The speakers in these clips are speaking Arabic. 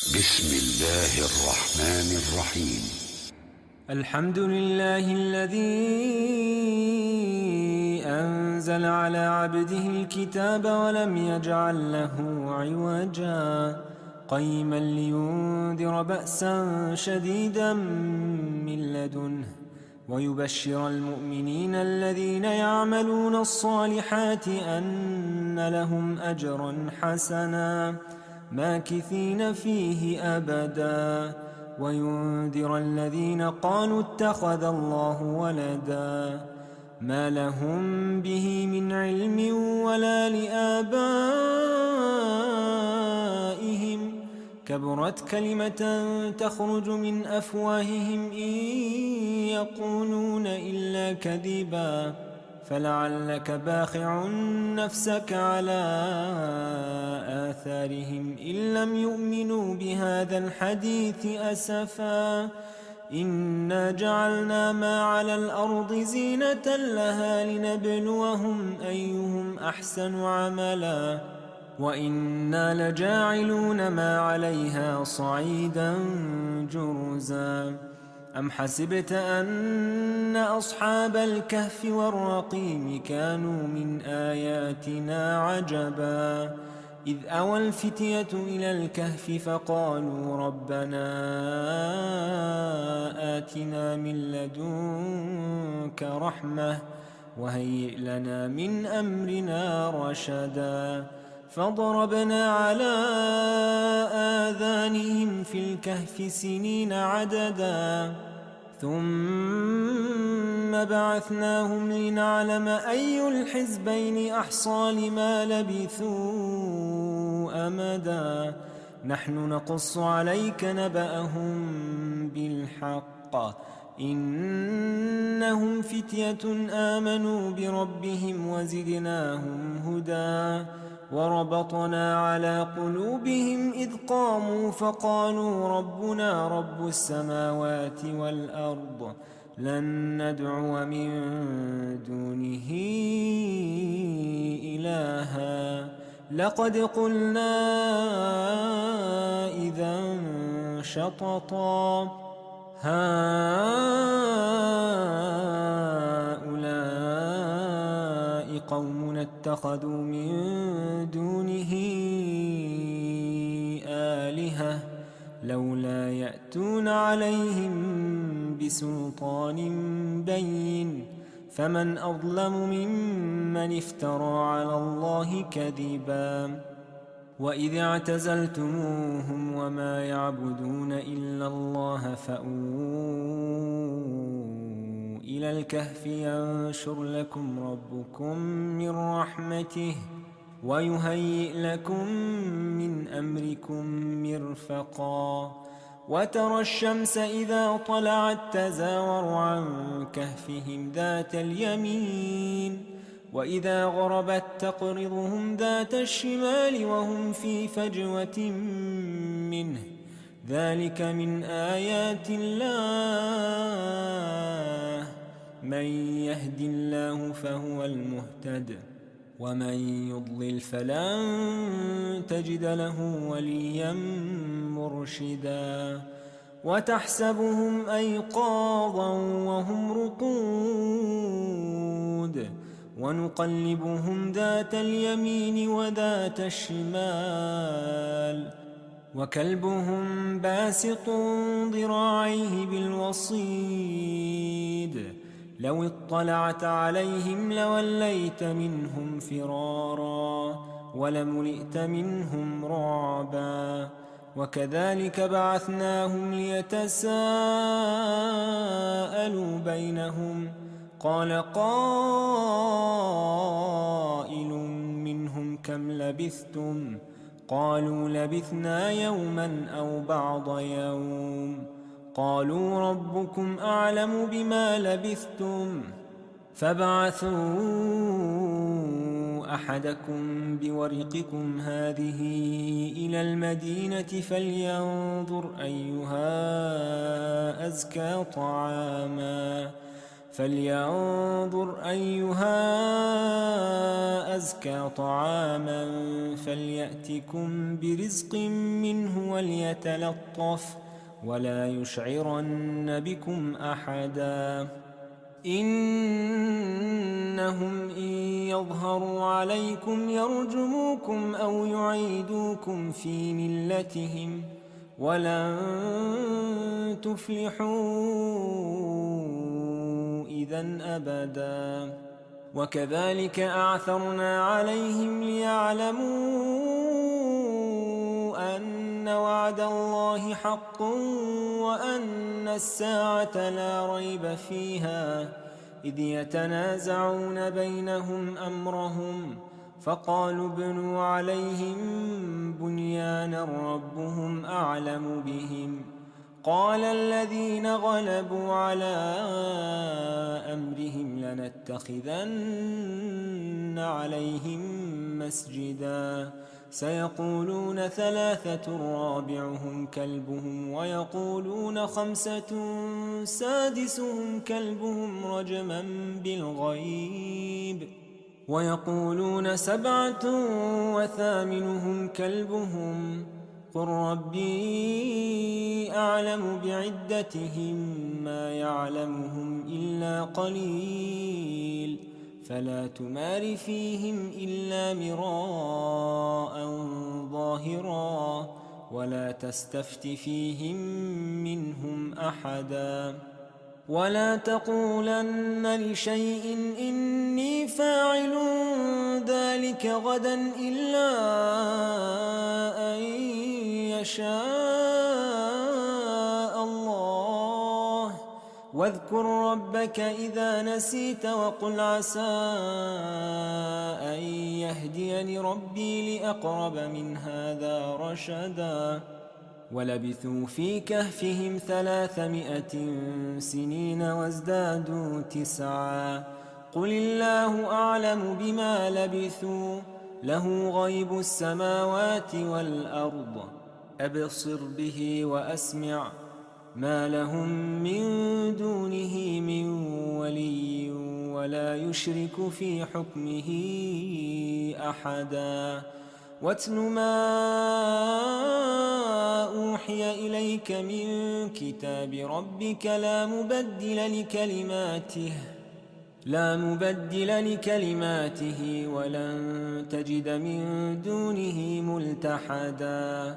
بسم الله الرحمن الرحيم. الحمد لله الذي أنزل على عبده الكتاب ولم يجعل له عوجا قيما لينذر بأسا شديدا من لدنه ويبشر المؤمنين الذين يعملون الصالحات أن لهم أجرا حسنا ماكثين فيه أبدا وينذر الذين قالوا اتخذ الله ولدا ما لهم به من علم ولا لآبائهم كبرت كلمة تخرج من أفواههم إن يقولون إلا كذبا فلعلك باخع نفسك على آثارهم إن لم يؤمنوا بهذا الحديث أسفا إنا جعلنا ما على الأرض زينة لها لنبلوهم أيهم أحسن عملا وإنا لجاعلون ما عليها صعيدا جرزا أم حسبت أن أصحاب الكهف والرقيم كانوا من آياتنا عجبا إذ أوى الفتية إلى الكهف فقالوا ربنا آتنا من لدنك رحمة وهيئ لنا من أمرنا رشدا فضربنا على آذانهم في الكهف سنين عددا ثم بعثناهم لنعلم أي الحزبين أحصى لما لبثوا أمدا نحن نقص عليك نبأهم بالحق إنهم فتية آمنوا بربهم وزدناهم هدى وربطنا على قلوبهم إذ قاموا فقالوا ربنا رب السماوات والأرض لن ندعو من دونه إلها لقد قلنا إذا شططا هؤلاء قومنا اتخذوا من دونه آلهة لولا يأتون عليهم بسلطان بين فمن أظلم ممن افترى على الله كذبا وإذ اعتزلتموهم وما يعبدون إلا الله فأووا إلى الكهف ينشر لكم ربكم من رحمته ويهيئ لكم من أمركم مرفقا وترى الشمس إذا طلعت تزاور عن كهفهم ذات اليمين وإذا غربت تقرضهم ذات الشمال وهم في فجوة منه ذلك من آيات الله من يهد الله فهو المهتد ومن يضلل فلن تجد له وليا مرشدا وتحسبهم أيقاظا وهم رقود ونقلبهم ذات اليمين وذات الشمال وكلبهم باسط ذراعيه بالوصيد لو اطلعت عليهم لوليت منهم فرارا ولملئت منهم رعبا وكذلك بعثناهم ليتساءلوا بينهم قال قائل منهم كم لبثتم قالوا لبثنا يوما أو بعض يوم قالوا ربكم أعلم بما لبثتم فابعثوا أحدكم بورقكم هذه إلى المدينة فلينظر أيها أزكى طعاما فلينظر أيها أزكى طعاما فليأتكم برزق منه وليتلطف ولا يشعرن بكم أحدا إنهم إن يظهروا عليكم يرجموكم أو يعيدوكم في ملتهم ولن تفلحوا إذن أبدا وكذلك أعثرنا عليهم ليعلموا أن وعد الله حق وأن الساعة لا ريب فيها إذ يتنازعون بينهم أمرهم فقالوا ابنوا عليهم بنيانا ربهم أعلم بهم قال الذين غلبوا على أمرهم لنتخذن عليهم مسجدا سيقولون ثلاثة رابعهم كلبهم ويقولون خمسة سادسهم كلبهم رجما بالغيب ويقولون سبعة وثامنهم كلبهم قل ربي أعلم بعدتهم ما يعلمهم إلا قليل فلا تمار فيهم إلا مراء ظاهرا ولا تستفت فيهم منهم أحدا ولا تقولن لشيء إني فاعل ذلك غدا إلا أن يشاء الله واذكر ربك إذا نسيت وقل عسى أن يهديني ربي لأقرب من هذا رشدا ولبثوا في كهفهم 300 سنين وازدادوا 9 قل الله أعلم بما لبثوا له غيب السماوات والأرض أبصر به وأسمع ما لهم من دونه من ولي ولا يشرك في حكمه أحدا واتل ما أوحي إليك من كتاب ربك لا مبدل لكلماته ولن تجد من دونه ملتحدا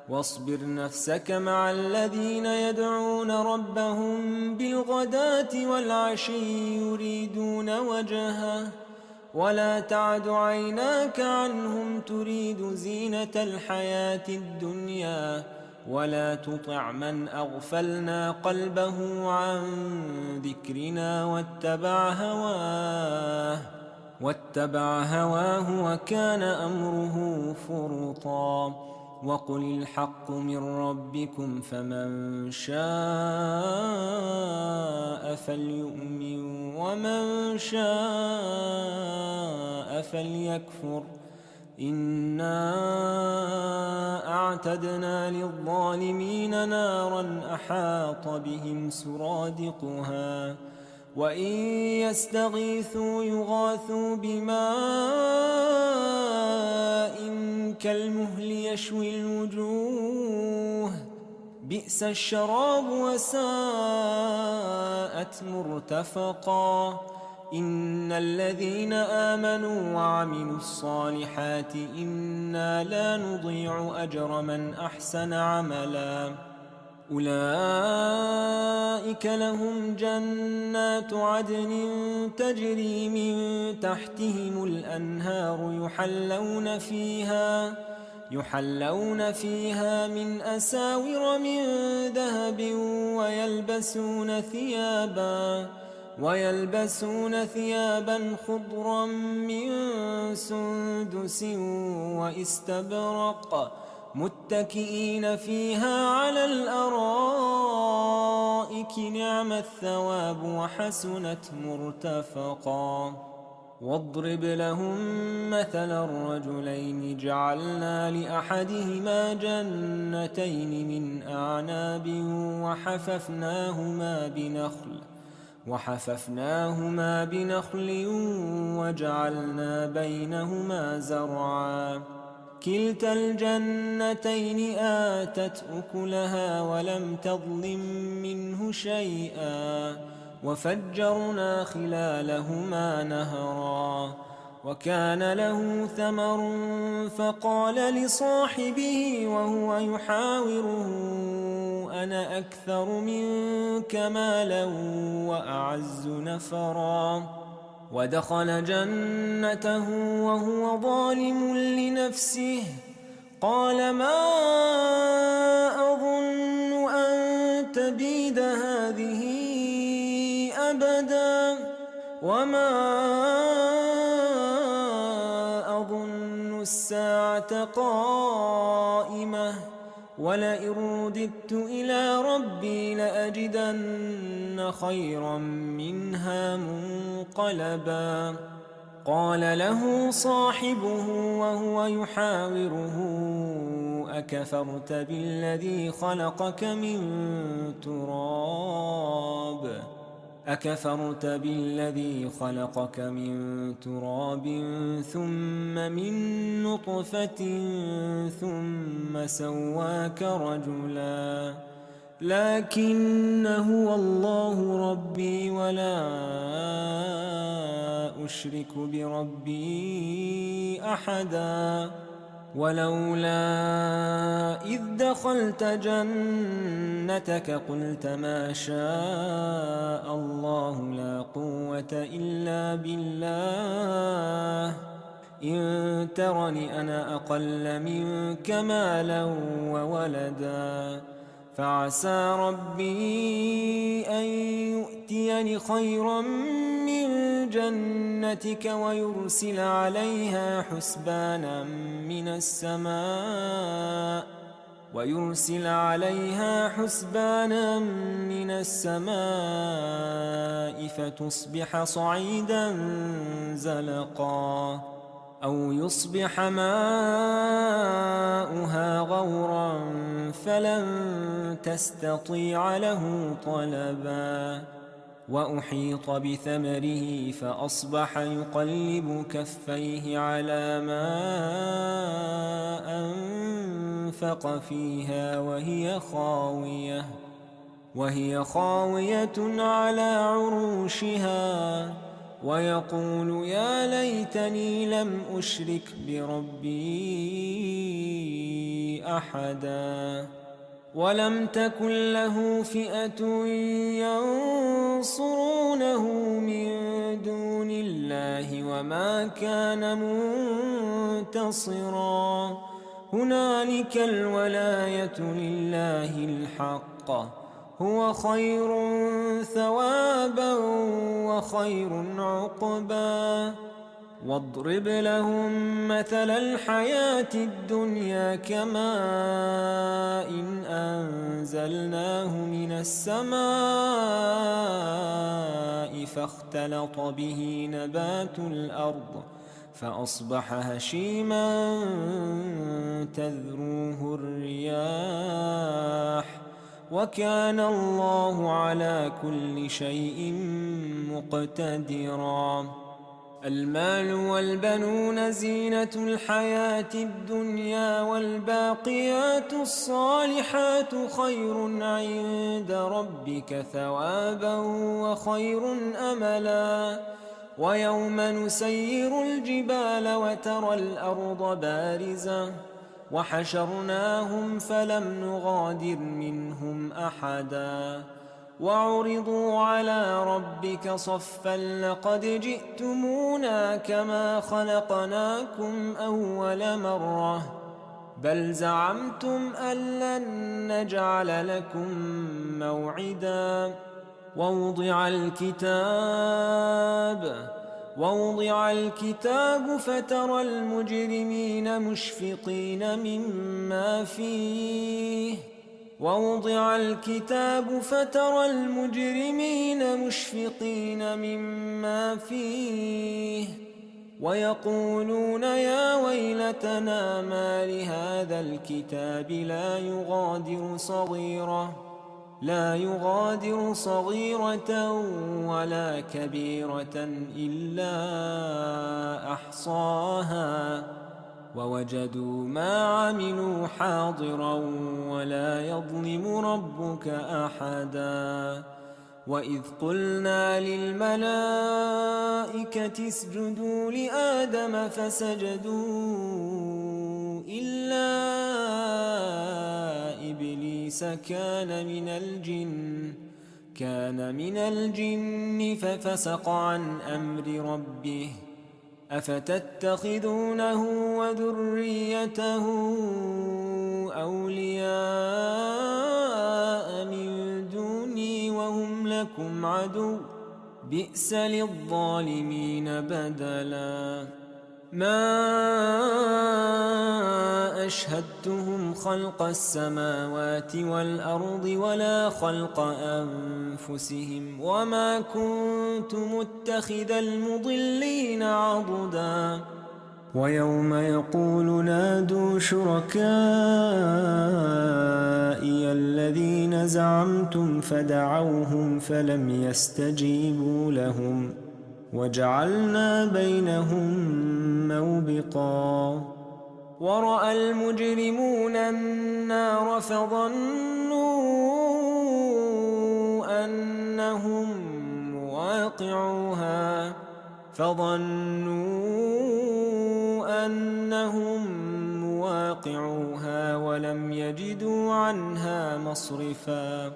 واصبر نفسك مع الذين يدعون ربهم بالغداة والعشي يريدون وجهه ولا تعد عيناك عنهم تريد زينة الحياة الدنيا ولا تطع من أغفلنا قلبه عن ذكرنا واتبع هواه وكان أمره فرطا وقل الحق من ربكم فمن شاء فليؤمن ومن شاء فليكفر إنا أعتدنا للظالمين نارا أحاط بهم سرادقها وإن يستغيثوا يغاثوا بماء كالمهل يشوي الوجوه بئس الشراب وساءت مرتفقا إن الذين آمنوا وعملوا الصالحات إنا لا نضيع أجر من أحسن عملا أولئك لهم جنات عدن تجري من تحتهم الأنهار يحلون فيها من أساور من ذهب ويلبسون ثيابا خضرا من سندس واستبرق متكئين فيها على الأرائك نعم الثواب وحسنت مرتفقا واضرب لهم مثل الرجلين جعلنا لأحدهما جنتين من أعناب وحففناهما بنخل وحففناهما بنخل وجعلنا بينهما زرعا كلتا الجنتين آتت أكلها ولم تظلم منه شيئا وفجرنا خلالهما نهرا وكان له ثمر فقال لصاحبه وهو يحاوره أنا أكثر منك مالا وأعز نفرا ودخل جنته وهو ظالم لنفسه قال ما أظن أن تبيد هذه أبدا وما أظن الساعة قائمة ولئن رددت إلى ربي لأجدن خيرا منها منقلبا قال له صاحبه وهو يحاوره أكفرت بالذي خلقك من تراب ثم من نطفة ثم سواك رجلا لكن هو الله ربي ولا أشرك بربي أحدا ولولا إذ دخلت جنتك قلت ما شاء الله لا قوة إلا بالله إن ترني أنا أقل منك مالا وولدا فعسى ربي أن يؤتيني خيرا من جنتك ويرسل عليها حسبانا من السماء فتصبح صعيدا زلقا أو يصبح ماؤها غورا فلن تستطيع له طلبا وأحيط بثمره فأصبح يقلب كفيه على ما أنفق فيها وهي خاوية على عروشها ويقول يا ليتني لم أشرك بربي أحدا ولم تكن له فئة ينصرونه من دون الله وما كان منتصرا هنالك الولاية لله الحق هو خير ثوابا وخير عقبا واضرب لهم مثل الحياة الدنيا كماء إن أنزلناه من السماء فاختلط به نبات الأرض فأصبح هشيما تذروه الرياح وكان الله على كل شيء مقتدرا المال والبنون زينة الحياة الدنيا والباقيات الصالحات خير عند ربك ثوابا وخير أملا ويوم نسير الجبال وترى الأرض بارزة وحشرناهم فلم نغادر منهم أحدا وعرضوا على ربك صفا لقد جئتمونا كما خلقناكم أول مرة بل زعمتم أن لن نجعل لكم موعدا ووضع الكتاب فترى المجرمين مشفقين مما فيه ويقولون يا ويلتنا ما لهذا الكتاب لا يغادر صغيرة لا يغادر صغيرة ولا كبيرة إلا أحصاها ووجدوا ما عملوا حاضرا ولا يظلم ربك أحدا وإذ قلنا للملائكة اسجدوا لآدم فسجدوا إلا إبليس كان من الجن ففسق عن أمر ربه أفتتخذونه وذريته أولياء من دوني وهم لكم عدو بئس للظالمين بدلا ما أشهدتهم خلق السماوات والأرض ولا خلق أنفسهم وما كنت متخذ المضلين عضدا ويوم يقول نادوا شركائي الذين زعمتم فدعوهم فلم يستجيبوا لهم وجعلنا بينهم موبقا ورأى المجرمون النار فظنوا أنهم مواقعوها ولم يجدوا عنها مصرفا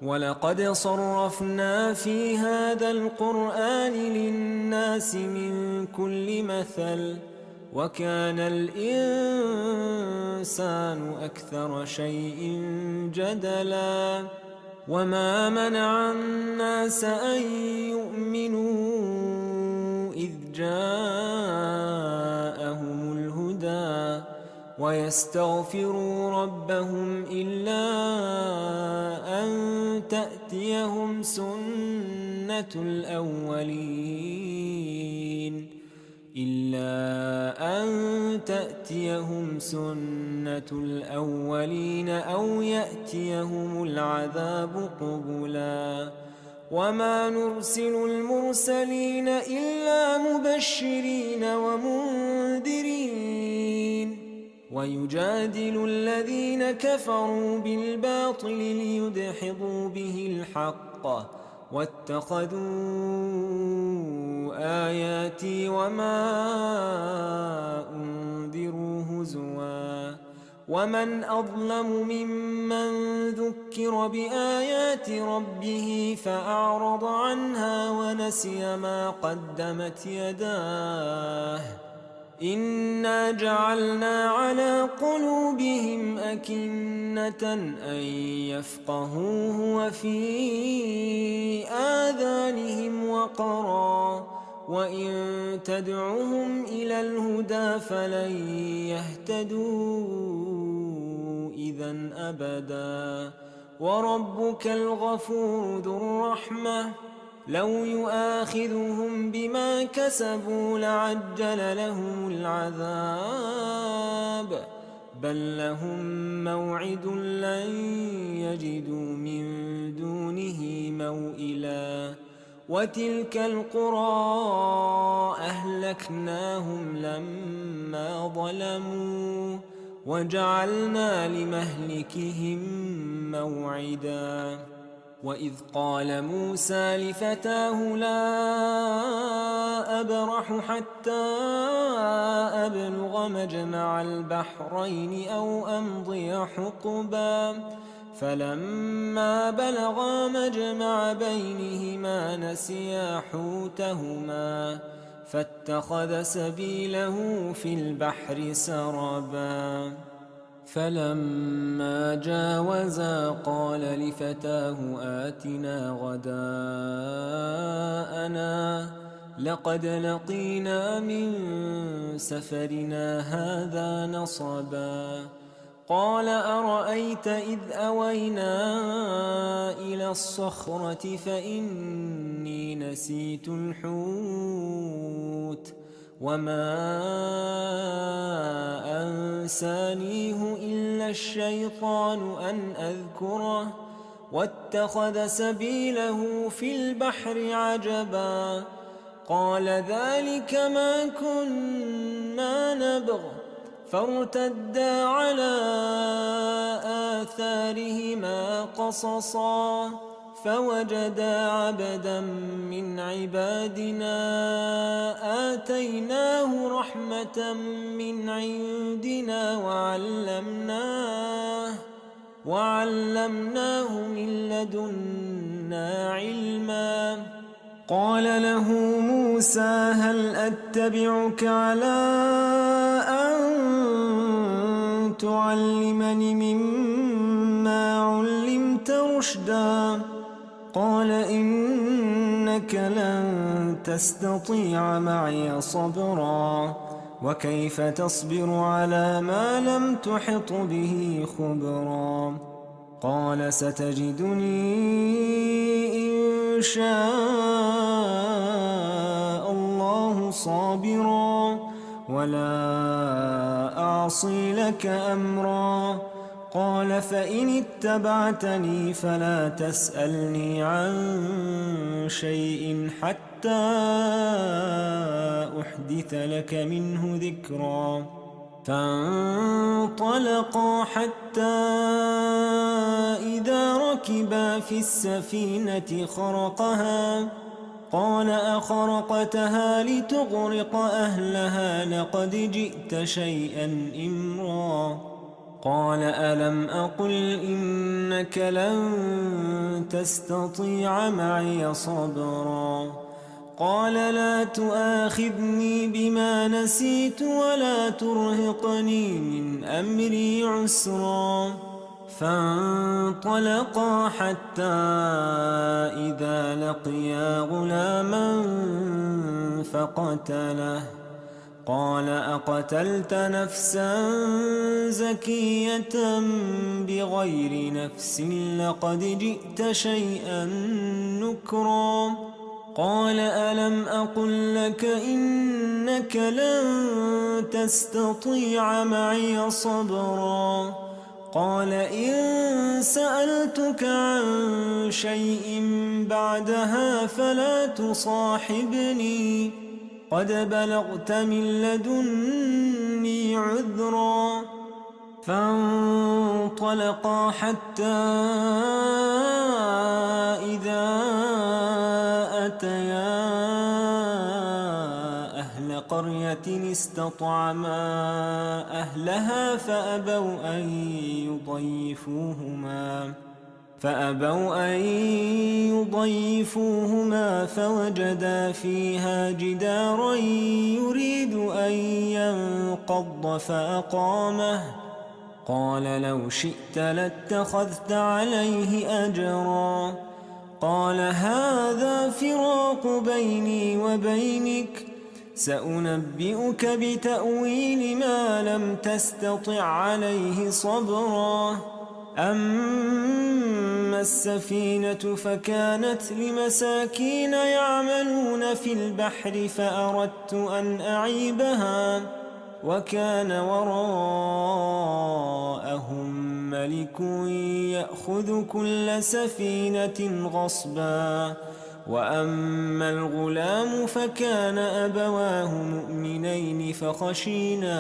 ولقد صرفنا في هذا القرآن للناس من كل مثل وكان الإنسان أكثر شيء جدلا وما منع الناس أن يؤمنوا إذ جاءهم الهدى ويستغفروا ربهم إلا أن تأتيهم سنة الأولين أو يأتيهم العذاب قبلا وما نرسل المرسلين إلا مبشرين ومنذرين ويجادل الذين كفروا بالباطل ليدحضوا به الحق واتخذوا آياتي وما أنذروا هزوا ومن أظلم ممن ذكر بآيات ربه فأعرض عنها ونسي ما قدمت يداه إنا جعلنا على قلوبهم أكنة أن يفقهوه وفي آذانهم وقرا وإن تدعهم إلى الهدى فلن يهتدوا إذن أبدا وربك الغفور ذو الرحمة لو يؤاخذهم بما كسبوا لعجل لهم العذاب بل لهم موعد لن يجدوا من دونه موئلا وتلك القرى أهلكناهم لما ظلموا وجعلنا لمهلكهم موعدا وإذ قال موسى لفتاه لا أبرح حتى أبلغ مجمع البحرين أو أمضي حقبا فلما بلغا مجمع بينهما نسيا حوتهما فاتخذ سبيله في البحر سربا فلما جاوزا قال لفتاه آتنا غداءنا لقد لقينا من سفرنا هذا نصبا قال أرأيت إذ أوينا إلى الصخرة فإني نسيت الحوت وما أنسانيه إلا الشيطان أن أذكره واتخذ سبيله في البحر عجبا قال ذلك ما كنا نبغ فارتدا على آثارهما قصصا فوجدا عبدا من عبادنا آتيناه رحمة من عندنا وعلمناه من لدنا علما قال له موسى هل أتبعك على أن تعلمني مما علمت رشدا قال إنك لن تستطيع معي صبرا وكيف تصبر على ما لم تحط به خبرا قال ستجدني إن شاء الله صابرا ولا أعصي لك أمرا قال فإن اتبعتني فلا تسألني عن شيء حتى أحدث لك منه ذكرا فانطلقا حتى إذا ركبا في السفينة خرقها قال أخرقتها لتغرق أهلها لقد جئت شيئا إمرا قال ألم أقل إنك لن تستطيع معي صبرا قال لا تؤاخذني بما نسيت ولا ترهقني من أمري عسرا فانطلقا حتى إذا لقيا غلاما فقتله قال أقتلت نفسا زكية بغير نفس لقد جئت شيئا نكرا قال ألم أقل لك إنك لن تستطيع معي صبرا قال إن سألتك عن شيء بعدها فلا تصاحبني قد بلغت من لدني عذرا فانطلقا حتى إذا أتيا أهل قرية استطعما أهلها فأبوا أن يضيفوهما فوجدا فيها جدارا يريد أن ينقض فأقامه قال لو شئت لاتخذت عليه أجرا قال هذا فراق بيني وبينك سأنبئك بتأويل ما لم تستطع عليه صبرا أما السفينة فكانت لمساكين يعملون في البحر فأردت أن أعيبها وكان وراءهم ملك يأخذ كل سفينة غصبا وأما الغلام فكان أبواه مؤمنين فخشينا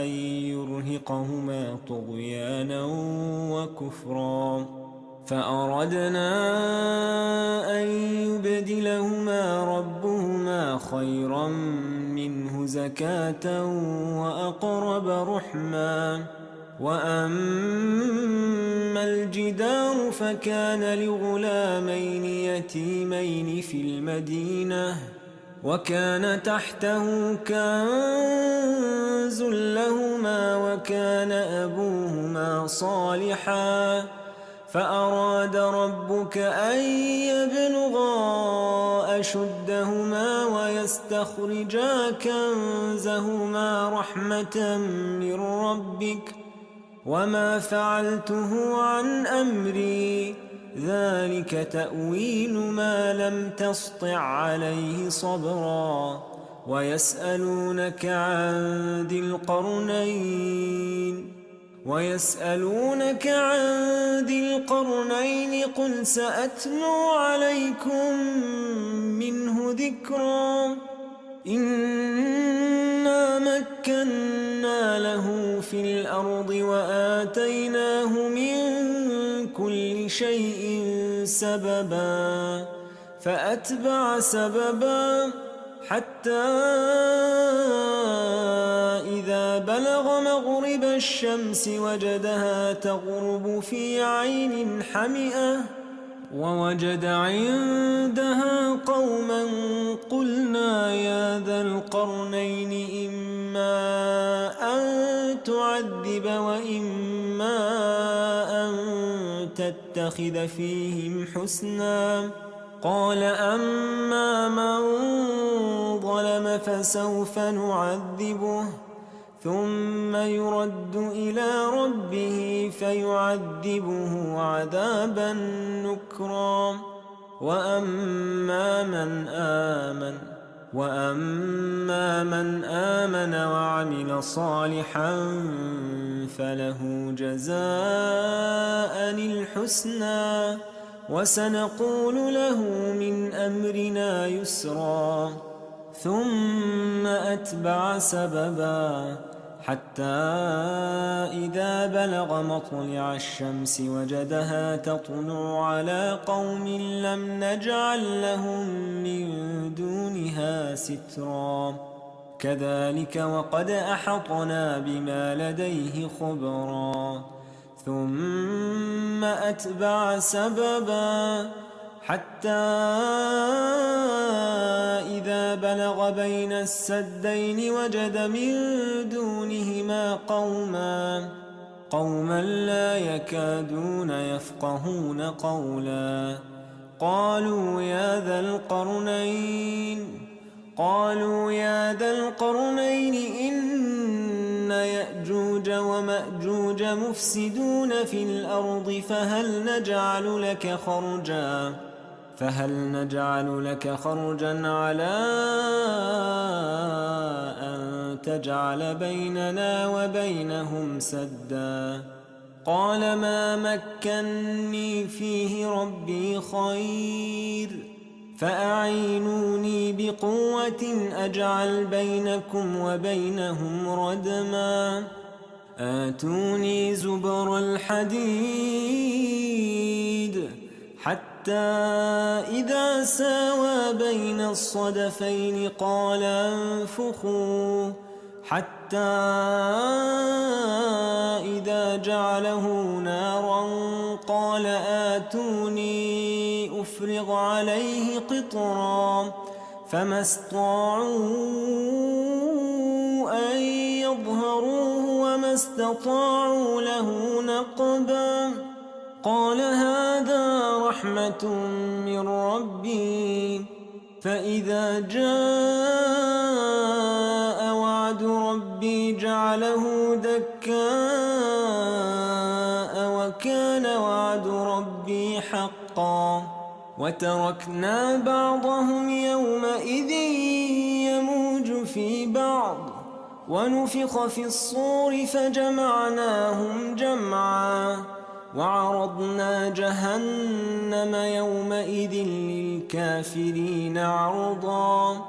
أن يرهقهما طغيانا وكفرا فأردنا أن يبدلهما ربهما خيرا منه زكاة وأقرب رحما وأما الجدار فكان لغلامين يتيمين في المدينة وكان تحته كنز لهما وكان أبوهما صالحا فأراد ربك أن يبلغا أشدهما ويستخرجا كنزهما رحمة من ربك وما فعلته عن أمري ذلك تأويل ما لم تسطع عليه صبرا ويسألونك عن ذي القرنين ويسألونك عن ذي القرنين قل سأتلو عليكم منه ذكرا إنا مكنا له في الأرض وآتيناه من كل شيء سببا فأتبع سببا حتى إذا بلغ مغرب الشمس وجدها تغرب في عين حمئة ووجد عندها قوما قلنا يا ذا القرنين إما أن تعذب وإما أن تتخذ فيهم حسنا قال أما من ظلم فسوف نعذبه ثم يرد إلى ربه فيعذبه عذابا نكرا وأما من آمن وعمل صالحا فله جزاء الحسنى وسنقول له من أمرنا يسرا ثم أتبع سببا حتى إذا بلغ مطلع الشمس وجدها تطلع على قوم لم نجعل لهم من دونها سترا كذلك وقد أحطنا بما لديه خبرا ثم أتبع سببا حتى إذا بلغ بين السدين وجد من دونهما قوما لا يكادون يفقهون قولا قالوا يا ذا القرنين إن يأجوج ومأجوج مفسدون في الأرض فهل نجعل لك خرجا على أن تجعل بيننا وبينهم سدا قال ما مكني فيه ربي خير فأعينوني بقوة أجعل بينكم وبينهم ردما آتوني زبر الحديد حتى إذا ساوى بين الصدفين قال انفخوا حتى إذا جعله نارا قال آتوني أفرغ عليه قطرا فما استطاعوا أن يظهروه وما استطاعوا له نقبا قال هذا رحمة من ربي فإذا جاء وعد ربي جعله دكاء وكان وعد ربي حقا وتركنا بعضهم يومئذ يموج في بعض ونفخ في الصور فجمعناهم جمعا وعرضنا جهنم يومئذ للكافرين عرضا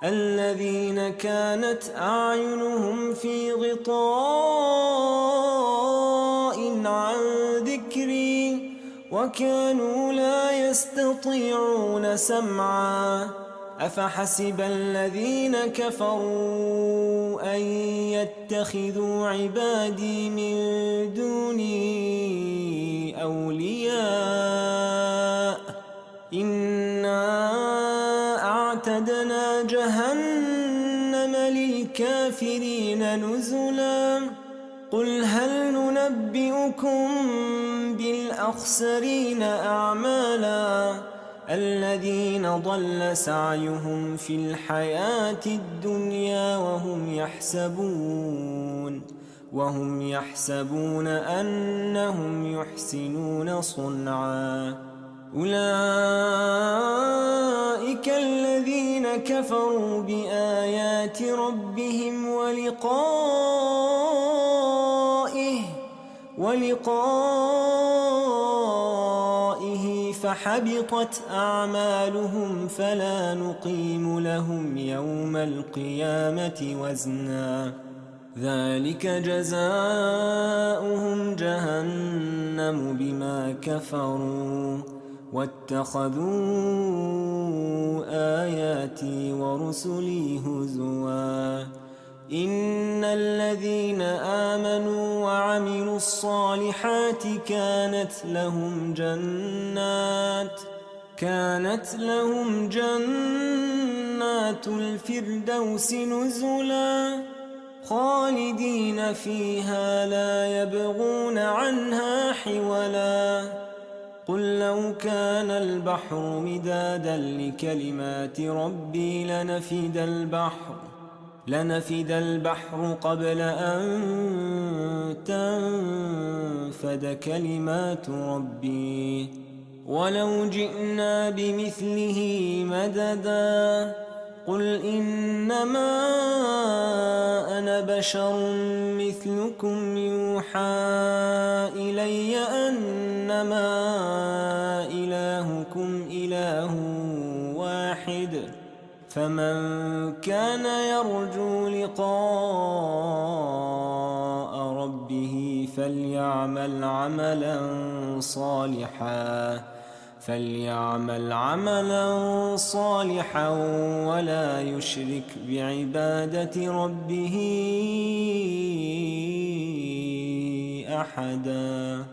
الذين كانت أعينهم في غطاء عن ذكري وكانوا لا يستطيعون سمعا أفحسب الذين كفروا أن يتخذوا عبادي من دوني أولياء إنا أعتدنا جهنم للكافرين نزلا قل هل ننبئكم بالأخسرين أعمالا الذين ضل سعيهم في الحياة الدنيا وهم يحسبون أنهم يحسنون صنعا أولئك الذين كفروا بآيات ربهم ولقائه ولقائه فحبطت أعمالهم فلا نقيم لهم يوم القيامة وزنا ذلك جزاؤهم جهنم بما كفروا واتخذوا آياتي ورسلي هزوا إن الذين آمنوا وعملوا الصالحات كانت لهم جنات الفردوس نزلا خالدين فيها لا يبغون عنها حولا قل لو كان البحر مدادا لكلمات ربي لنفد البحر قبل أن تنفد كلمات ربي ولو جئنا بمثله مددا قل إنما أنا بشر مثلكم يوحى إلي أنما إلهكم إله واحد فمن كان يرجو لقاء ربه فليعمل عملا صالحا ولا يشرك بعبادة ربه أحدا.